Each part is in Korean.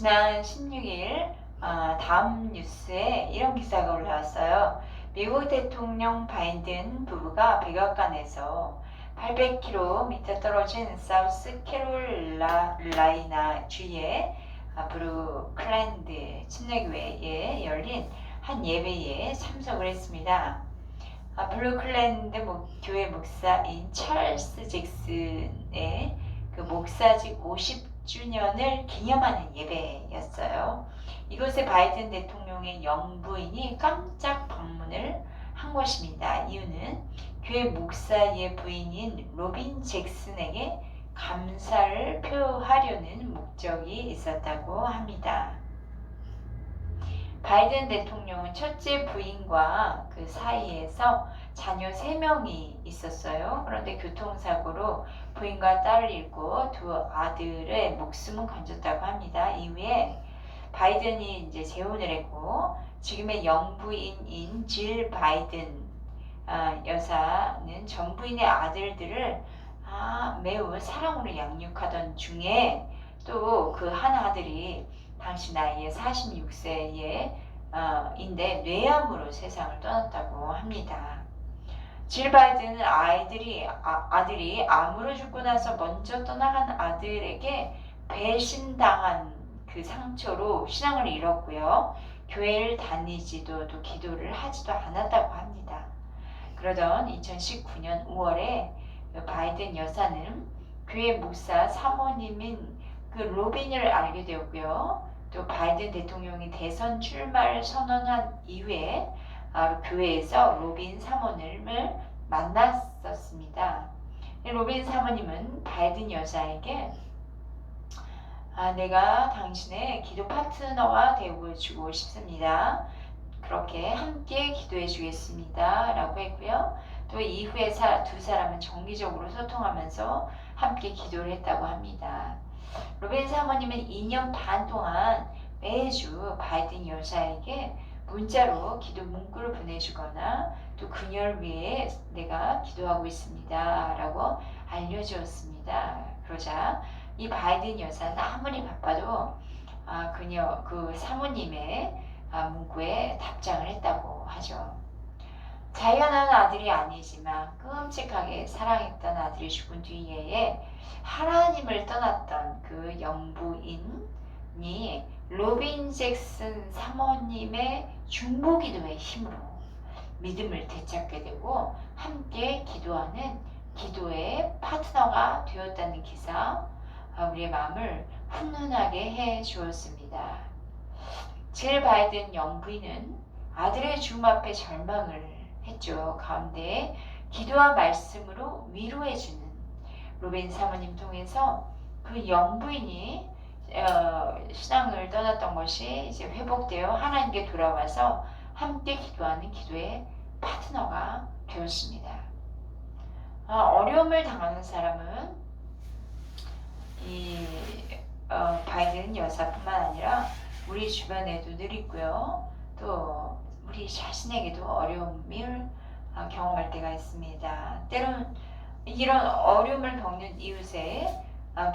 지난 16일 다음 뉴스에 이런 기사가 올라왔어요. 미국 대통령 바이든 부부가 백악관에서 800km 떨어진 사우스캐롤라이나 주의 브루클랜드 침례교회에 열린 한 예배에 참석을 했습니다. 블루클랜드 교회 목사인 찰스 잭슨의 그 목사직 50주년을 기념하는 예배였어요. 이곳에 바이든 대통령의 영부인이 깜짝 방문을 한 것입니다. 이유는 교회 목사의 부인인 로빈 잭슨에게 감사를 표하려는 목적이 있었다고 합니다. 바이든 대통령은 첫째 부인과 그 사이에서 자녀 3명이 있었어요. 그런데 교통사고로 부인과 딸을 잃고 두 아들의 목숨은 건졌다고 합니다. 이후에 바이든이 이제 재혼을 했고 지금의 영부인인 질 바이든 여사는 전 부인의 아들들을 매우 사랑으로 양육하던 중에 또 그 한 아들이 당시 나이에 46세에 인데 뇌암으로 세상을 떠났다고 합니다. 질 바이든은 아들이 암으로 죽고 나서 먼저 떠나간 아들에게 배신당한 그 상처로 신앙을 잃었고요. 교회를 다니지도 또 기도를 하지도 않았다고 합니다. 그러던 2019년 5월에 바이든 여사는 교회 목사 사모님인 그 로빈을 알게 되었고요. 또 바이든 대통령이 대선 출마를 선언한 이후에 교회에서 로빈 사모님을 만났었습니다. 로빈 사모님은 바이든 여사에게 내가 당신의 기도 파트너가 되어주고 싶습니다. 그렇게 함께 기도해 주겠습니다. 라고 했고요. 또 이후에 두 사람은 정기적으로 소통하면서 함께 기도를 했다고 합니다. 로빈 사모님은 2년 반 동안 매주 바이든 여사에게 문자로 기도 문구를 보내주거나 또 그녀를 위해 내가 기도하고 있습니다 라고 알려주었습니다. 그러자 이 바이든 여사는 아무리 바빠도 그 사모님의 문구에 답장을 했다고 하죠. 자기가 낳은 아들이 아니지만 끔찍하게 사랑했던 아들이 죽은 뒤에 하나님을 떠났던 그 영부인이 로빈 잭슨 사모님의 중보기도의 힘으로 믿음을 되찾게 되고 함께 기도하는 기도의 파트너가 되었다는 기사, 우리의 마음을 훈훈하게 해 주었습니다. 질 바이든 영부인은 아들의 죽음 앞에 절망을 했죠. 가운데 기도와 말씀으로 위로해주는 로빈 사모님 통해서 그 영부인이 신앙을 떠났던 것이 이제 회복되어 하나님께 돌아와서 함께 기도하는 기도의 파트너가 되었습니다. 어려움을 당하는 사람은 이 바이든 여사뿐만 아니라 우리 주변에도 늘 있고요. 또 우리 자신에게도 어려움을 경험할 때가 있습니다. 때론 이런 어려움을 겪는 이웃에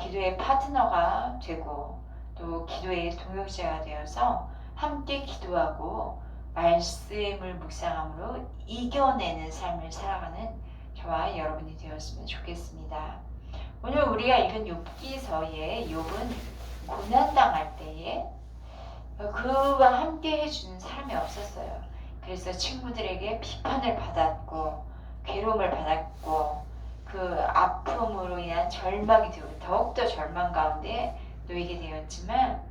기도의 파트너가 되고 또 기도의 동역자가 되어서 함께 기도하고 말씀을 묵상함으로 이겨내는 삶을 살아가는 저와 여러분이 되었으면 좋겠습니다. 오늘 우리가 읽은 욥기서에 욥은 고난당할 때에 그와 함께 해주는 사람이 없었어요. 그래서 친구들에게 비판을 받았고 괴로움을 받았고 그 아픔으로 인한 절망이 되고 더욱더 절망 가운데 놓이게 되었지만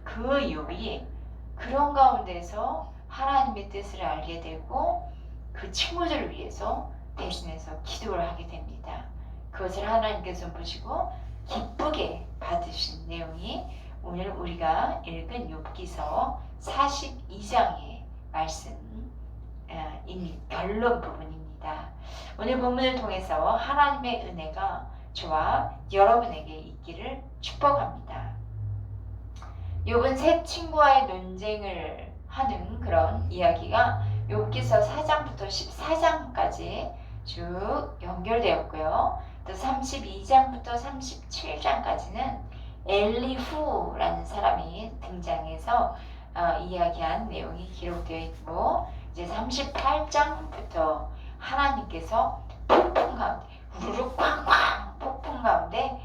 그 욥이 그런 가운데서 하나님의 뜻을 알게 되고 그 친구들을 위해서 대신해서 기도를 하게 됩니다. 그것을 하나님께서 보시고 기쁘게 받으신 내용이 오늘 우리가 읽은 욥기서 42장의 말씀 결론 부분입니다. 오늘 본문을 통해서 하나님의 은혜가 저와 여러분에게 있기를 축복합니다. 욥은 세 친구와의 논쟁을 하는 그런 이야기가 욥기서 4장부터 14장까지 쭉 연결되었고요. 또 32장부터 37장까지는 엘리후라는 사람이 등장해서 이야기한 내용이 기록되어 있고, 이제 38장부터 하나님께서 폭풍 가운데 우르르 쾅쾅 폭풍 가운데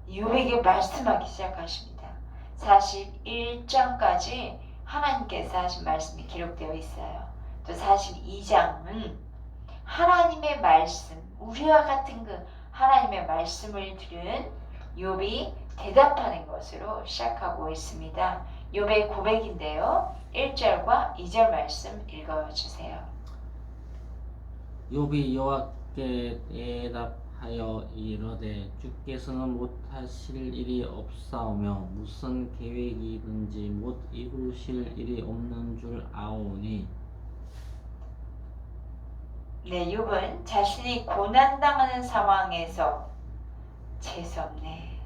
욥에게 말씀하기 시작하십니다. 41장까지 하나님께서 하신 말씀이 기록되어 있어요. 또 42장은 하나님의 말씀, 우리와 같은 그 하나님의 말씀을 들은 욥이 대답하는 것으로 시작하고 있습니다. 욥의 고백인데요. 1절과 2절 말씀 읽어주세요. 욥이 여호와께 대답하여 이르되 주께서는 못하실 일이 없사오며 무슨 계획이든지 못 이루실 일이 없는 줄 아오니. 네, 욥은 자신이 고난당하는 상황에서 재수없네,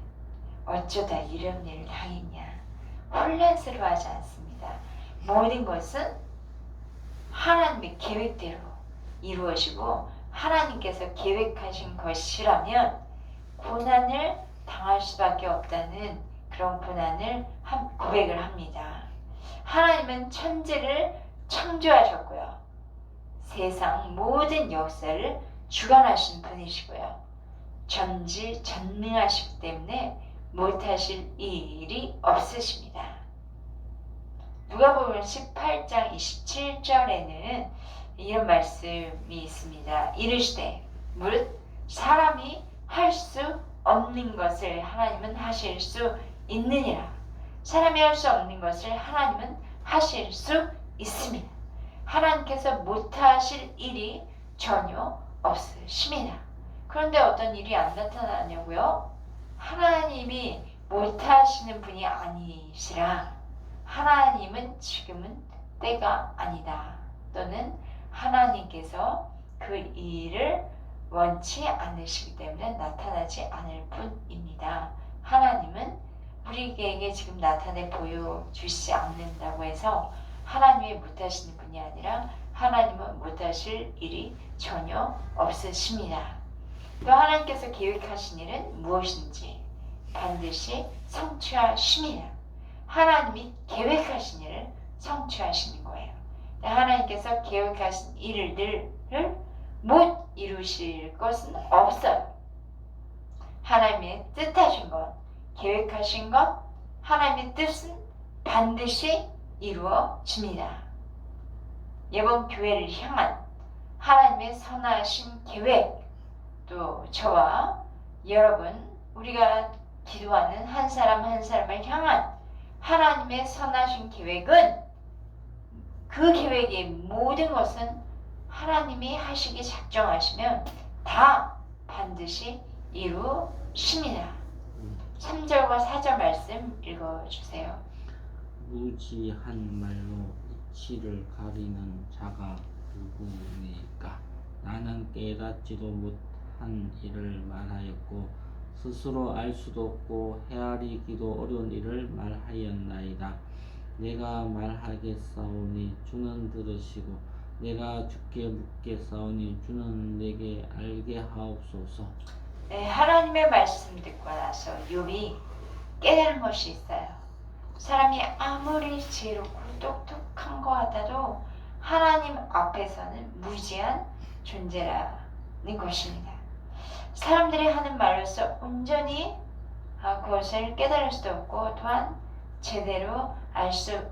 어쩌다 이런 일을 당했냐, 혼란스러워하지 않습니다. 모든 것은 하나님의 계획대로 이루어지고 하나님께서 계획하신 것이라면 고난을 당할 수밖에 없다는 그런 고난을 고백을 합니다. 하나님은 천지를 창조하셨고요, 세상 모든 역사를 주관하신 분이시고요, 전지전능하시기 때문에 못하실 일이 없으십니다. 누가복음 18장 27절에는 이런 말씀이 있습니다. 이르시되 무릇 사람이 할 수 없는 것을 하나님은 하실 수 있느니라. 사람이 할 수 없는 것을 하나님은 하실 수 있습니다. 하나님께서 못하실 일이 전혀 없으십니다. 그런데 어떤 일이 안 나타나냐고요? 하나님이 못하시는 분이 아니시라. 하나님은 지금은 때가 아니다. 또는 하나님께서 그 일을 원치 않으시기 때문에 나타나지 않을 뿐입니다. 하나님은 우리에게 지금 나타내 보여주시지 않는다고 해서 하나님이 못하시는 분이 아니라 하나님은 못하실 일이 전혀 없으십니다. 또 하나님께서 계획하신 일은 무엇인지 반드시 성취하십니다. 하나님이 계획하신 일을 성취하시는 거예요. 하나님께서 계획하신 일들을 못 이루실 것은 없어요. 하나님의 뜻하신 것, 계획하신 것, 하나님의 뜻은 반드시 이루어집니다. 이번 교회를 향한 하나님의 선하신 계획, 또 저와 여러분, 우리가 기도하는 한 사람 한 사람을 향한 하나님의 선하신 계획은, 그 계획의 모든 것은 하나님이 하시기 작정하시면 다 반드시 이루십니다. 3절과 4절 말씀 읽어주세요. 무지한 말로 이치를 가리는 자가 누구니까. 나는 깨닫지도 못한 일을 말하였고 스스로 알 수도 없고 헤아리기도 어려운 일을 말하였나이다. 내가 말하겠사오니 주는 들으시고 내가 주께 묻겠사오니 주는 내게 알게 하옵소서. 네, 하나님의 말씀 듣고 나서 욥이 깨달은 것이 있어요. 사람이 아무리 지혜롭고 똑똑한 것 같아도 하나님 앞에서는 무지한 존재라는 것입니다. 사람들이 하는 말로서 온전히 그것을 깨달을 수도 없고 또한 제대로 알 수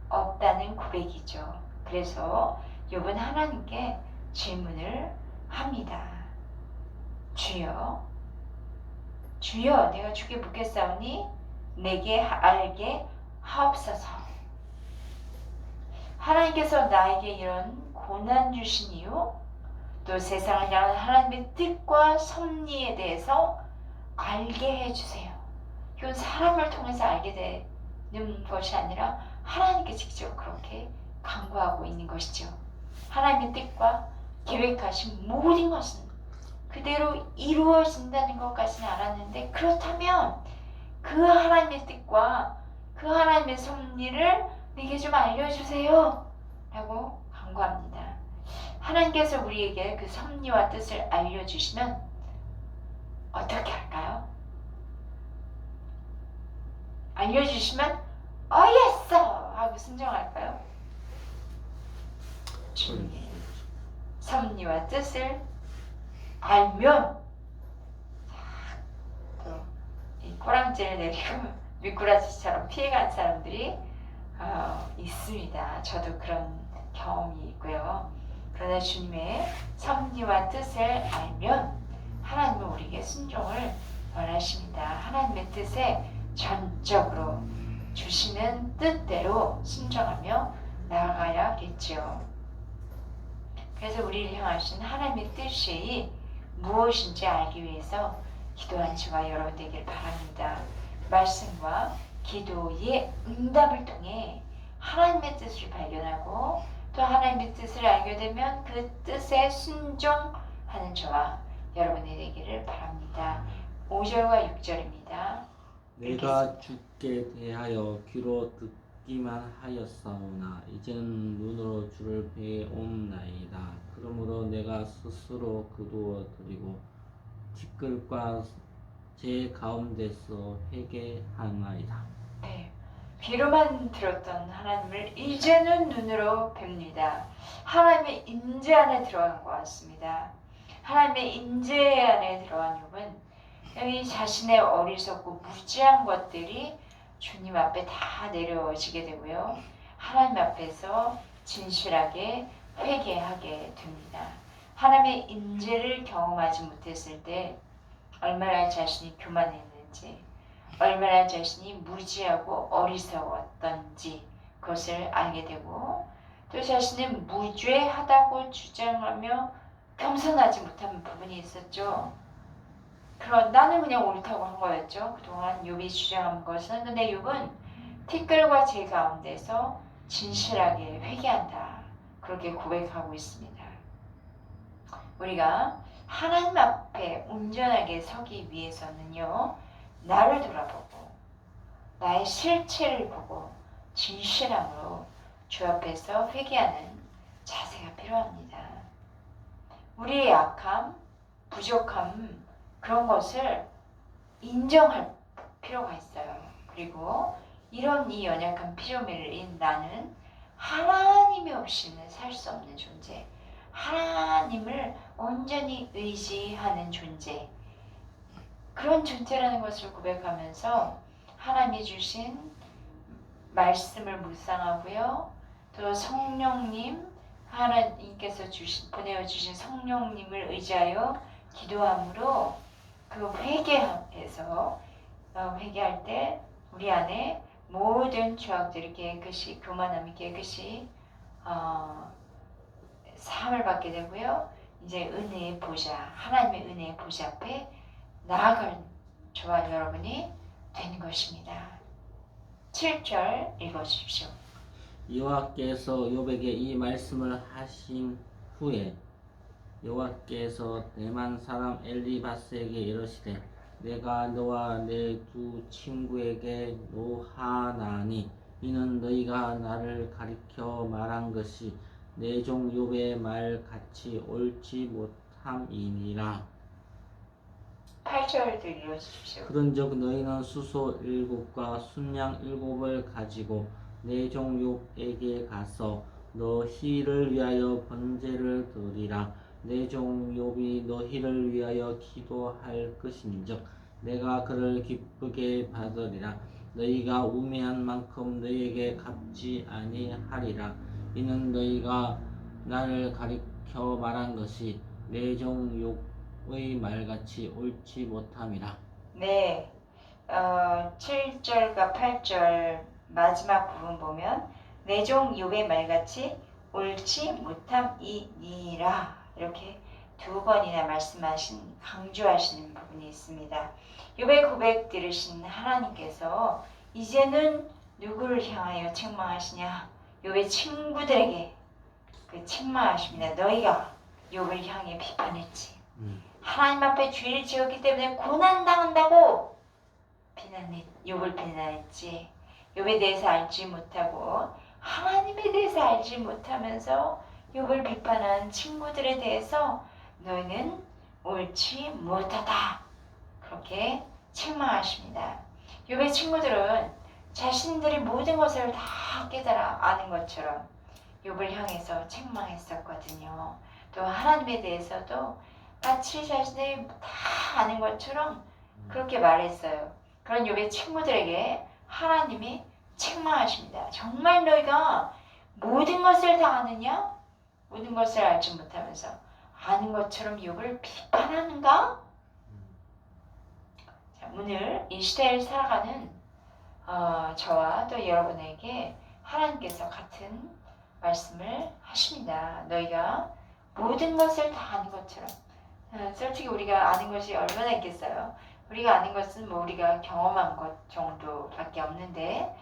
없다는 고백이죠. 그래서 욥은 하나님께 질문을 합니다. 주여, 주여, 내가 주께 묻겠사오니 내게 알게 하옵소서. 하나님께서 나에게 이런 고난 주신 이유, 또 세상을 향한 하나님의 뜻과 섭리에 대해서 알게 해주세요. 이건 사람을 통해서 알게 되는 것이 아니라 하나님께 직접 그렇게 간구하고 있는 것이죠. 하나님의 뜻과 계획하신 모든 것은 그대로 이루어진다는 것까지는 알았는데, 그렇다면 그 하나님의 뜻과 그 하나님의 섭리를 내게 좀 알려주세요 라고 간구합니다. 하나님께서 우리에게 그 섭리와 뜻을 알려주시면 어떻게 할까요? 알려주시면 어이했어 하고 순종할까요? 주님의 섭리와 뜻을 알면 또 이 꼬랑지를 내리고 미꾸라지처럼 피해간 사람들이 있습니다. 저도 그런 경험이 있고요. 그러나 주님의 섭리와 뜻을 알면 하나님은 우리에게 순종을 원하십니다. 하나님의 뜻에 전적으로 주시는 뜻대로 순종하며 나아가야겠죠. 그래서 우리를 향하신 하나님의 뜻이 무엇인지 알기 위해서 기도한 저와 여러분 되길 바랍니다. 말씀과 기도의 응답을 통해 하나님의 뜻을 발견하고 또 하나님의 뜻을 알게 되면 그 뜻에 순종하는 저와 여러분이 되기를 바랍니다. 5절과 6절입니다. 내가 주께 대하여 귀로 듣기만 하였사오나 이제는 눈으로 주를 배움나이다. 그러므로 내가 스스로 거두어 드리고 티끌과 제 가운데서 회개하나이다. 네, 귀로만 들었던 하나님을 이제는 눈으로 뵙니다. 하나님의 임재 안에 들어간 것 같습니다. 하나님의 임재 안에 들어간 욥은 이 자신의 어리석고 무지한 것들이 주님 앞에 다 내려지게 되고요. 하나님 앞에서 진실하게 회개하게 됩니다. 하나님의 임재를 경험하지 못했을 때 얼마나 자신이 교만했는지, 얼마나 자신이 무지하고 어리석었던지 그것을 알게 되고 또 자신은 무죄하다고 주장하며 겸손하지 못한 부분이 있었죠. 그런 나는 그냥 옳다고 한 거였죠. 그동안 욥이 주장한 것은. 근데 욥은 티끌과 재 가운데서 진실하게 회개한다. 그렇게 고백하고 있습니다. 우리가 하나님 앞에 온전하게 서기 위해서는요. 나를 돌아보고 나의 실체를 보고 진실함으로 주 앞에서 회개하는 자세가 필요합니다. 우리의 약함, 부족함 그런 것을 인정할 필요가 있어요. 그리고 이런 이 연약한 피조물인 나는 하나님이 없이는 살 수 없는 존재, 하나님을 온전히 의지하는 존재, 그런 존재라는 것을 고백하면서 하나님이 주신 말씀을 묵상하고요. 또 성령님, 하나님께서 보내주신 성령님을 의지하여 기도함으로 그 회개에서 회개할 때 우리 안에 모든 죄악들이 깨끗이, 교만함이 깨끗이 사함을 받게 되고요. 이제 은혜의 보좌, 하나님의 은혜의 보좌 앞에 나아갈 저와 여러분이 된 것입니다. 7절 읽어주십시오. 여호와께서 욥에게 이 말씀을 하신 후에 여호와께서 대만 사람 엘리바스에게 이르시되 내가 너와 내 두 친구에게 노하나니 이는 너희가 나를 가리켜 말한 것이 내 종 욥의 말 같이 옳지 못함이니라. 8절도 읽어주십시오. 그런즉 너희는 수소 7과 순양 7을 가지고 내 종 욥에게 가서 너희를 위하여 번제를 드리라. 내 종 욥이 너희를 위하여 기도할 것인즉 내가 그를 기쁘게 받으리라. 너희가 우매한 만큼 너희에게 갚지 아니하리라. 이는 너희가 나를 가리켜 말한 것이 내 종 욥의 말같이 옳지 못함이라. 네, 7절과 8절 마지막 부분 보면 내 종 욥의 말같이 옳지 못함이니라 이렇게 두 번이나 말씀하신 강조하시는 부분이 있습니다. 욥의 고백 들으신 하나님께서 이제는 누구를 향하여 책망하시냐? 욥의 친구들에게 그 책망하십니다. 너희가 욥을 향해 비판했지. 하나님 앞에 죄를 지었기 때문에 고난당한다고 욥을 비난했지. 욥에 대해서 알지 못하고 하나님에 대해서 알지 못하면서 욥을 비판한 친구들에 대해서 너희는 옳지 못하다. 그렇게 책망하십니다. 욥의 친구들은 자신들이 모든 것을 다 깨달아 아는 것처럼 욥을 향해서 책망했었거든요. 또 하나님에 대해서도 마치 자신들이 다 아는 것처럼 그렇게 말했어요. 그런 욥의 친구들에게 하나님이 책망하십니다. 정말 너희가 모든 것을 다 아느냐? 모든 것을 알지 못하면서 아는 것처럼 욥을 비판하는가? 자, 오늘 이 시대를 살아가는 저와 또 여러분에게 하나님께서 같은 말씀을 하십니다. 너희가 모든 것을 다 아는 것처럼. 솔직히 우리가 아는 것이 얼마나 있겠어요? 우리가 아는 것은 뭐 우리가 경험한 것 정도밖에 없는데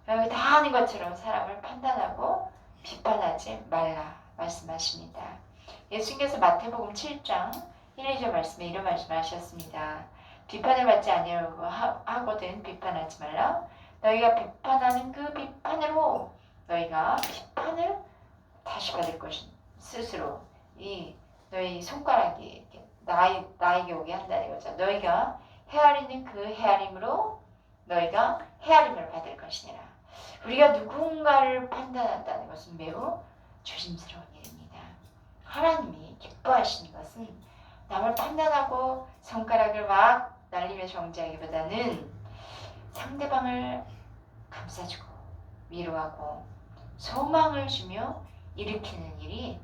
다 아는 것처럼 사람을 판단하고 비판하지 말라 말씀하십니다. 예수님께서 마태복음 7장 1, 2절 말씀에 이런 말씀하셨습니다. 비판을 받지 아니하려고 하거든 비판하지 말라. 너희가 비판하는 그 비판으로 너희가 비판을 다시 받을 것이 스스로 이 너희 손가락이 나에게 오게 한다는 거죠. 너희가 헤아리는 그 헤아림으로 너희가 헤아림을 받을 것이니라. 우리가 누군가를 판단한다는 것은 매우 조심스러운 일입니다. 하나님이 기뻐하시는 것은 남을 판단하고 손가락을 막 날리며 정죄하기보다는 상대방을 감싸주고 위로하고 소망을 주며 일으키는 일이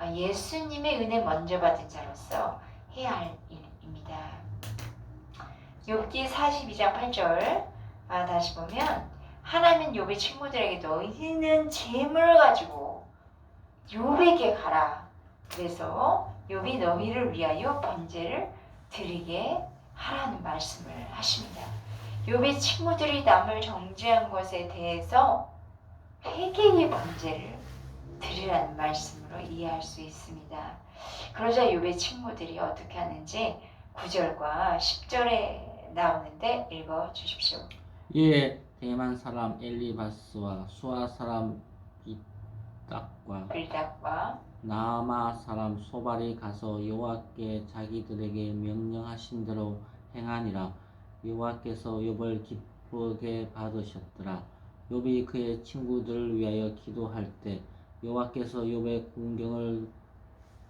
예수님의 은혜 먼저 받은 자로서 해야 할 일입니다. 욥기 42장 8절 다시 보면 하나님은 욥의 친구들에게 너희는 재물을 가지고 욥에게 가라. 그래서 욥이 너희를 위하여 번제를 드리게 하라는 말씀을 하십니다. 욥의 친구들이 남을 정죄한 것에 대해서 회개의 번제를 드리라는 말씀으로 이해할 수 있습니다. 그러자 욥의 친구들이 어떻게 하는지 9절과 10절에 나오는데 읽어 주십시오. 이에 대만 사람 엘리바스와 수아 사람 빌닥과 나아마 사람 소발이 가서 여호와께 자기들에게 명령하신 대로 행하니라. 여호와께서 욥을 기쁘게 받으셨더라. 욥이 그의 친구들을 위하여 기도할 때 여호와께서 욥의 공경을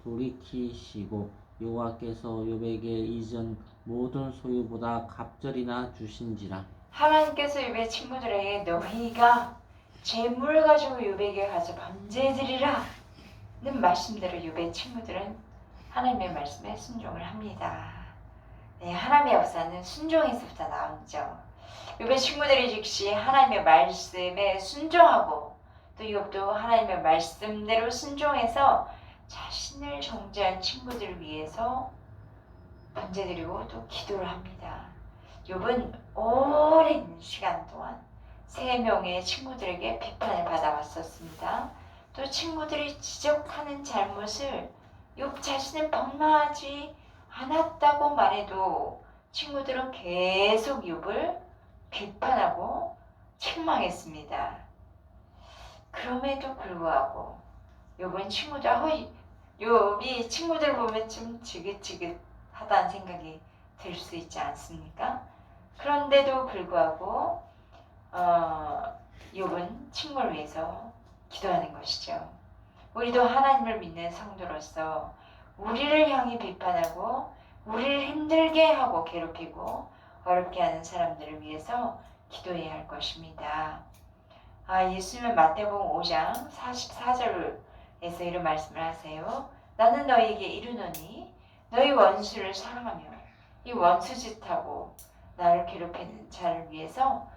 돌이키시고 여호와께서 욥에게 이전 모든 소유보다 갑절이나 주신지라. 하나님께서 욥의 친구들에게 너희가 재물을 가지고 욥에게 가서 번제드리라 는 말씀대로 욥의 친구들은 하나님의 말씀에 순종을 합니다. 네, 하나님의 역사는 순종에서부터 나오죠. 욥의 친구들이 즉시 하나님의 말씀에 순종하고 또 욥도 하나님의 말씀대로 순종해서 자신을 정죄한 친구들을 위해서 번제드리고 또 기도를 합니다. 욥은 오랜 시간 동안 3명의 친구들에게 비판을 받아왔었습니다. 또 친구들이 지적하는 잘못을 욥 자신은 범하지 않았다고 말해도 친구들은 계속 욥을 비판하고 책망했습니다. 그럼에도 불구하고 욥은 욥이 친구들 보면 좀 지긋지긋하다는 생각이 들 수 있지 않습니까? 그런데도 불구하고 욥은 친구를 위해서 기도하는 것이죠. 우리도 하나님을 믿는 성도로서 우리를 향해 비판하고 우리를 힘들게 하고 괴롭히고 어렵게 하는 사람들을 위해서 기도해야 할 것입니다. 예수님은 마태복음 5장 44절에서 이런 말씀을 하세요. 나는 너희에게 이르노니 너희 원수를 사랑하며 이 원수짓하고 나를 괴롭히는 자를 위해서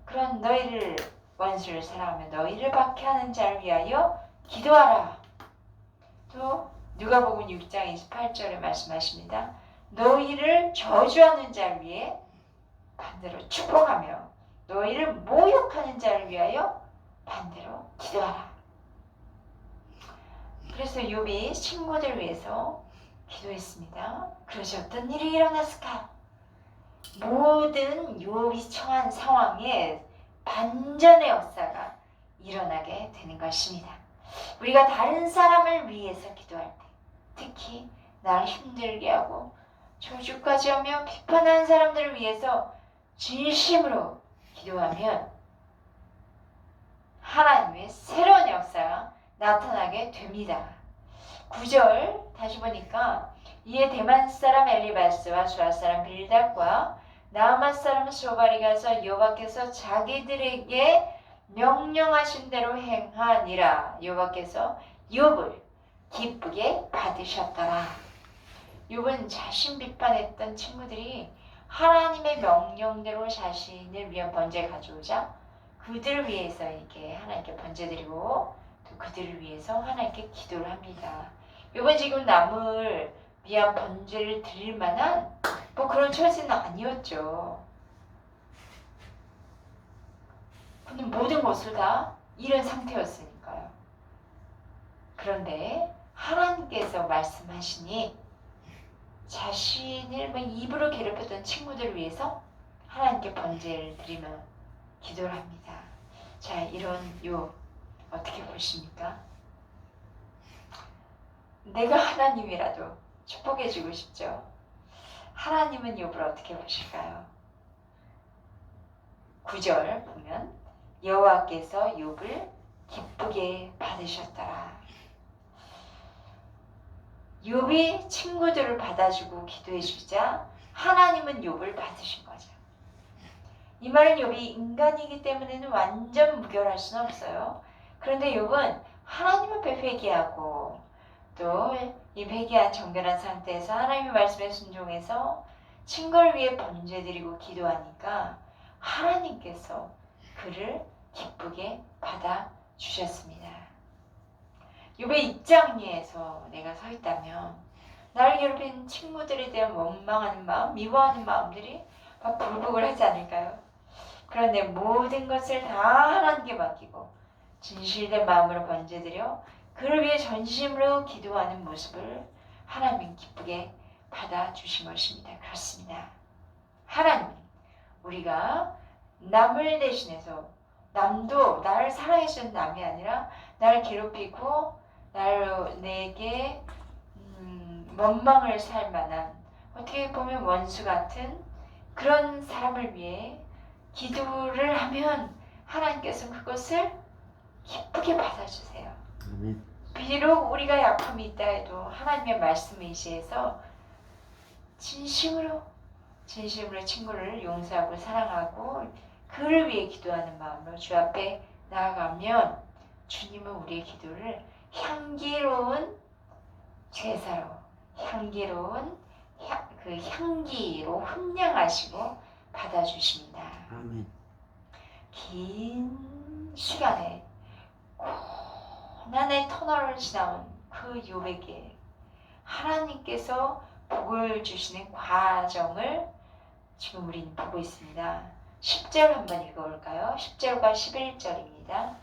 그런 너희를 원수를 사랑하며 너희를 박해하는 자를 위하여 기도하라. 또 누가복음 6장 28절에 말씀하십니다. 너희를 저주하는 자를 위해 반대로 축복하며 너희를 모욕하는 자를 위하여 반대로 기도하라. 그래서 욥이 친구들을 위해서 기도했습니다. 그러자 어떤 일이 일어났을까? 모든 욥이 처한 상황에 반전의 역사가 일어나게 되는 것입니다. 우리가 다른 사람을 위해서 기도할 때, 특히 나를 힘들게 하고 저주까지 하며 비판하는 사람들을 위해서 진심으로 기도하면 하나님의 새로운 역사가 나타나게 됩니다. 9절 다시 보니까 이에 대만 사람 엘리바스와 수아 사람 빌닷과 나아만 사람 소발이 가서 여호와께서 자기들에게 명령하신 대로 행하니라. 여호와께서 욥을 기쁘게 받으셨더라. 욥은 자신 비판했던 친구들이 하나님의 명령대로 자신을 위한 번제를 가져오자 그들을 위해서 이렇게 하나님께 번제드리고 또 그들을 위해서 하나님께 기도를 합니다. 욥은 지금 남을 위한 번제를 드릴 만한 뭐 그런 처지는 아니었죠. 그는 모든 것을 다 잃은 상태였으니까요. 그런데 하나님께서 말씀하시니 자신을 입으로 괴롭혔던 친구들을 위해서 하나님께 번제를 드리며 기도를 합니다. 자, 이런 욥 어떻게 보십니까? 내가 하나님이라도 축복해주고 싶죠. 하나님은 욥을 어떻게 보실까요? 9절 보면 여호와께서 욥을 기쁘게 받으셨더라. 욥이 친구들을 받아주고 기도해주자 하나님은 욥을 받으신 거죠. 이 말은 욥이 인간이기 때문에는 완전 무결할 수는 없어요. 그런데 욥은 하나님 앞에 회개하고 또 이 회개한 정결한 상태에서 하나님의 말씀에 순종해서 친구를 위해 번제드리고 기도하니까 하나님께서 그를 기쁘게 받아주셨습니다. 욥의 입장에서 내가 서 있다면 나를 괴롭힌 친구들에 대한 원망하는 마음, 미워하는 마음들이 막 불복을 하지 않을까요? 그런데 모든 것을 다 하나님께 맡기고 진실된 마음으로 번제드려 그를 위해 전심으로 기도하는 모습을 하나님은 기쁘게 받아주신 것입니다. 그렇습니다. 하나님은 우리가 남을 대신해서 남도 나를 사랑해주는 남이 아니라 나를 괴롭히고 내게 원망을 살 만한 어떻게 보면 원수 같은 그런 사람을 위해 기도를 하면 하나님께서 그것을 기쁘게 받아주세요. 비록 우리가 약함이 있다 해도 하나님의 말씀에 의지해서 진심으로 친구를 용서하고 사랑하고 그를 위해 기도하는 마음으로 주 앞에 나아가면 주님은 우리의 기도를 향기로운 제사로 향기로운 그 향기로 흠량하시고 받아주십니다. 아멘. 긴 시간에 고난의 터널을 지나온 그 욥에게 하나님께서 복을 주시는 과정을 지금 우리는 보고 있습니다. 10절 한번 읽어볼까요? 10절과 11절입니다.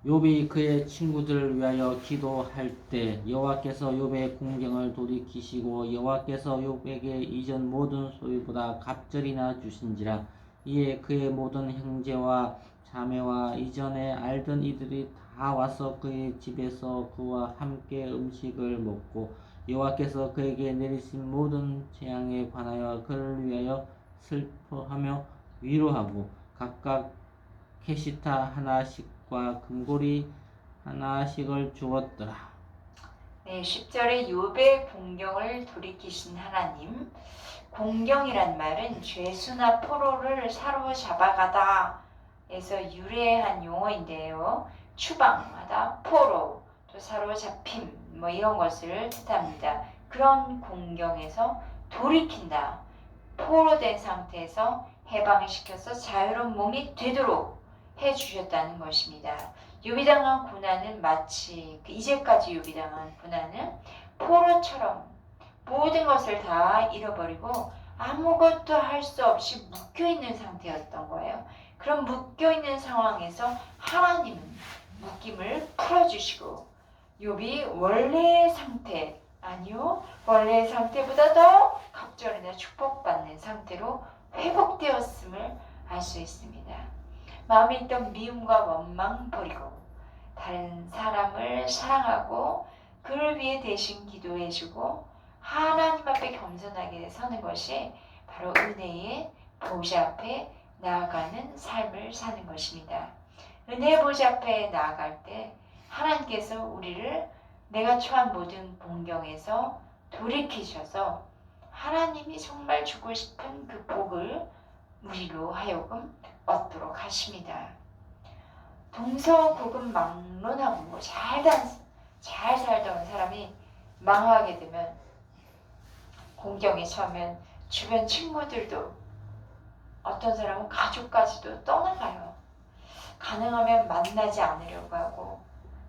욥이 그의 친구들을 위하여 기도할 때 여호와께서 욥의 공경을 돌이키시고 여호와께서 욥에게 이전 모든 소유보다 갑절이나 주신지라. 이에 그의 모든 형제와 자매와 이전에 알던 이들이 다 와서 그의 집에서 그와 함께 음식을 먹고 여호와께서 그에게 내리신 모든 재앙에 관하여 그를 위하여 슬퍼하며 위로하고 각각 캐시타 하나씩과 금고리 하나씩을 주었더라. 네, 10절에 욥의 공경을 돌이키신 하나님. 공경이란 말은 죄수나 포로를 사로잡아가다 에서 유래한 용어인데요. 추방하다, 포로, 또 사로잡힘 이런 것을 뜻합니다. 그런 공경에서 돌이킨다. 포로된 상태에서 해방시켜서 자유로운 몸이 되도록 해주셨다는 것입니다. 욥이 당한 고난은 마치 이제까지 욥이 당한 고난은 포로처럼 모든 것을 다 잃어버리고 아무것도 할 수 없이 묶여있는 상태였던 거예요. 그런 묶여있는 상황에서 하나님은 묶임을 풀어주시고 욥이 원래의 상태 아니요 원래의 상태보다 더 갑절이나 축복받는 상태로 회복되었음을 알 수 있습니다. 마음에 있던 미움과 원망 버리고 다른 사람을 사랑하고 그를 위해 대신 기도해주고 하나님 앞에 겸손하게 서는 것이 바로 은혜의 보좌 앞에 나아가는 삶을 사는 것입니다. 은혜 보좌 앞에 나아갈 때 하나님께서 우리를 내가 처한 모든 본경에서 돌이키셔서 하나님이 정말 주고 싶은 그 복을 우리로 하여금 얻도록 하십니다. 동서고금망론하고 잘 살던 사람이 망하게 되면 공경에 처하면 주변 친구들도 어떤 사람은 가족까지도 떠나가요. 가능하면 만나지 않으려고 하고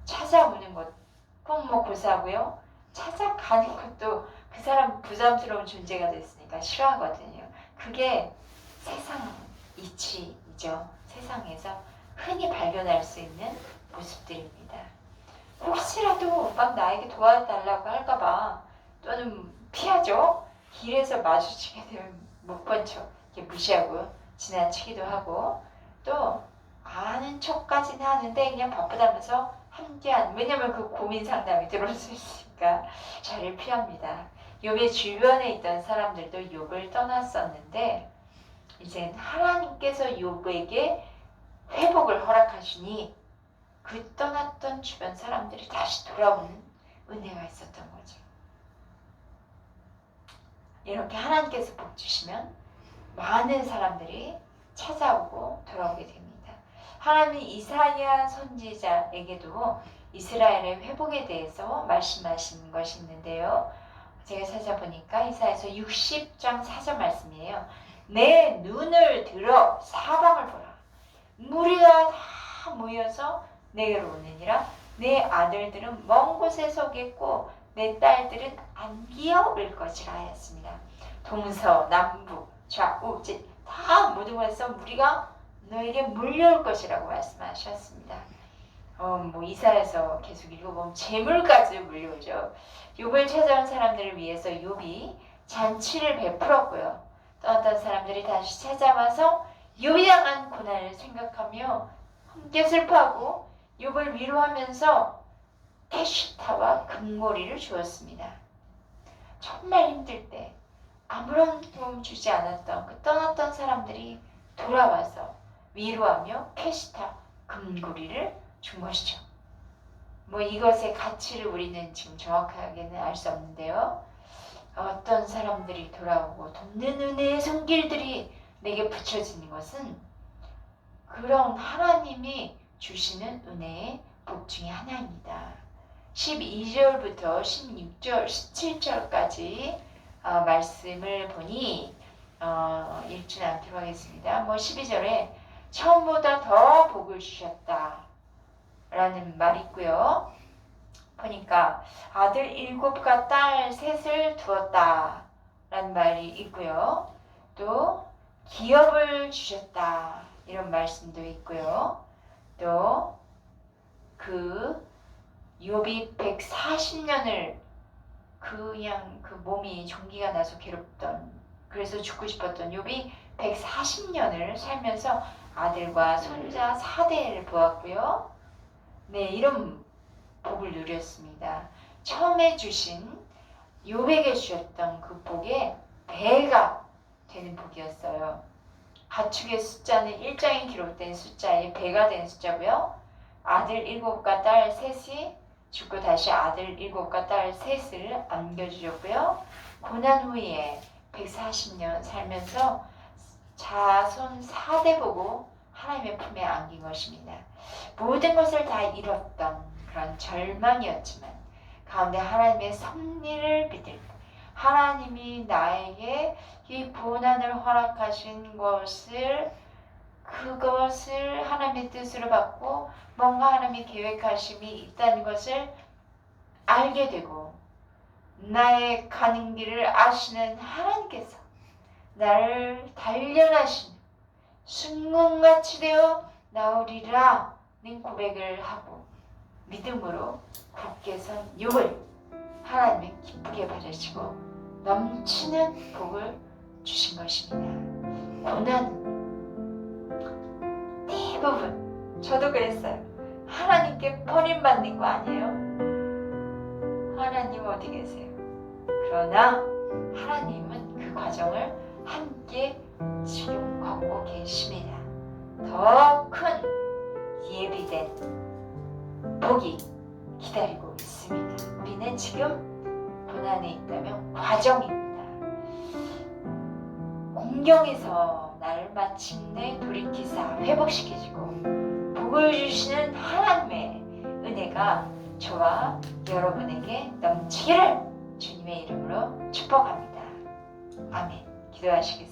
찾아오는 것 꼭 뭐 고사하고요. 찾아가는 것도 그 사람 부담스러운 존재가 됐으니까 싫어하거든요. 그게 세상 이치이죠. 세상에서 흔히 발견할 수 있는 모습들입니다. 혹시라도 막 나에게 도와달라고 할까봐 또는 피하죠. 길에서 마주치게 되면 못 본 척 이렇게 무시하고 지나치기도 하고 또 아는 척까지는 하는데 그냥 바쁘다면서 함께한 왜냐면 그 고민 상담이 들어올 수 있으니까 저를 피합니다. 욥의 주변에 있던 사람들도 욥을 떠났었는데 이제 하나님께서 욥에게 회복을 허락하시니 그 떠났던 주변 사람들이 다시 돌아오는 은혜가 있었던 거죠. 이렇게 하나님께서 복 주시면 많은 사람들이 찾아오고 돌아오게 됩니다. 하나님이 이사야 선지자에게도 이스라엘의 회복에 대해서 말씀하신 것이 있는데요. 제가 찾아보니까 이사야서 60장 4절 말씀이에요. 내 눈을 들어 사방을 보라. 무리가 다 모여서 내게로 오느니라. 내 아들들은 먼 곳에 서겠고 내 딸들은 안기어올 것이라 하였습니다. 동서 남북 좌우 다 모든 곳에서 무리가 너에게 몰려올 것이라고 말씀하셨습니다. 이사야서 계속 읽어보면 재물까지 몰려오죠. 욥을 찾아온 사람들을 위해서 욥이 잔치를 베풀었고요. 또 어떤 사람들이 다시 찾아와서 욥이 당한 고난을 생각하며 함께 슬퍼하고 욥을 위로하면서 캐시타와 금고리를 주었습니다. 정말 힘들 때 아무런 도움 주지 않았던 그 떠났던 사람들이 돌아와서 위로하며 캐시타 금고리를 준 것이죠. 이것의 가치를 우리는 지금 정확하게는 알 수 없는데요. 어떤 사람들이 돌아오고 돕는 은혜의 손길들이 내게 붙여지는 것은 그런 하나님이 주시는 은혜의 복 중에 하나입니다. 12절부터 16절, 17절까지 말씀을 보니 읽지는 않도록 하겠습니다. 12절에 처음보다 더 복을 주셨다 라는 말이 있고요. 보니까 아들 7과 딸 3을 두었다 라는 말이 있고요. 또 기업을 주셨다 이런 말씀도 있고요. 또 그 욥이 140년을 그냥 그 몸이 종기가 나서 괴롭던 그래서 죽고 싶었던 욥이 140년을 살면서 아들과 손자 4대를 보았고요. 네, 이런 복을 누렸습니다. 처음에 주신 욥에게 주셨던 그 복에 배가 되는 복이었어요. 가축의 숫자는 1장에 기록된 숫자에 배가 된 숫자고요. 아들 7과 딸 3이 죽고 다시 아들 7과 딸 3을 안겨주셨고요. 고난 후에 140년 살면서 자손 4대 보고 하나님의 품에 안긴 것입니다. 모든 것을 다 잃었던 그런 절망이었지만 가운데 하나님의 섭리를 믿을 하나님이 나에게 이 고난을 허락하신 그것을 하나님의 뜻으로 받고 뭔가 하나님의 계획하심이 있다는 것을 알게 되고 나의 가는 길을 아시는 하나님께서 나를 단련하시는 순금같이 되어 나오리라 는 고백을 하고 믿음으로 굳게 선 욥을 하나님이 기쁘게 받으시고 넘치는 복을 주신 것입니다. 고난은 대부분 저도 그랬어요. 하나님께 버림받는 거 아니에요? 하나님 어디 계세요? 그러나 하나님은 그 과정을 함께 지금 걷고 계십니다. 더 큰 예비 참된 복이 기다리고 있습니다. 우리는 지금 고난에 있다면 과정입니다. 공경에서 나를 마침내 돌이키사 회복시켜주고 복을 주시는 하나님의 은혜가 저와 여러분에게 넘치기를 주님의 이름으로 축복합니다. 아멘. 기도하시겠습니다.